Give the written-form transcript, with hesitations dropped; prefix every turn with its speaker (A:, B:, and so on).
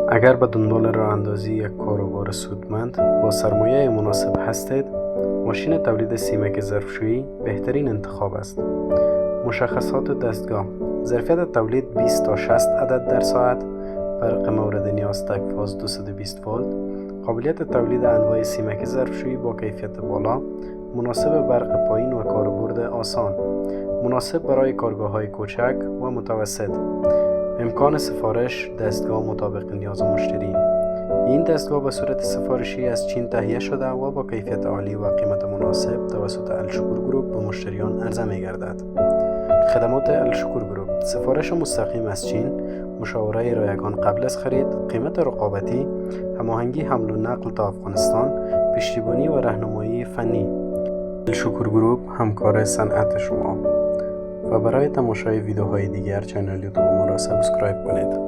A: اگر به دنبال راه اندازی یک کاروبار سودمند با سرمایه مناسب هستید، ماشین تولید سیمک ظرفشویی بهترین انتخاب است. مشخصات دستگاه: ظرفیت تولید 20 تا 60 عدد در ساعت، برق مورد نیاز تک فاز 220 ولت، قابلیت تولید انواع سیمک ظرفشویی با کیفیت بالا، مناسب برق پایین و کاربرد آسان، مناسب برای کارگاه‌های کوچک و متوسط. امکان سفارش دستگاه مطابق نیاز مشتری. این دستگاه به صورت سفارشی از چین تهیه شده و با کیفیت عالی و قیمت مناسب توسط الشکور گروپ به مشتریان عرضه می گردد. خدمات الشکور گروپ: سفارش مستقیم از چین، مشاوره رایگان قبل از خرید، قیمت رقابتی، هماهنگی حمل و نقل تا افغانستان، پشتیبانی و راهنمایی فنی. الشکور گروپ همکار صنعت شما. و برای تماشای ویدیوهای دیگر چنل یوتیوب ما را سابسکرایب کنید.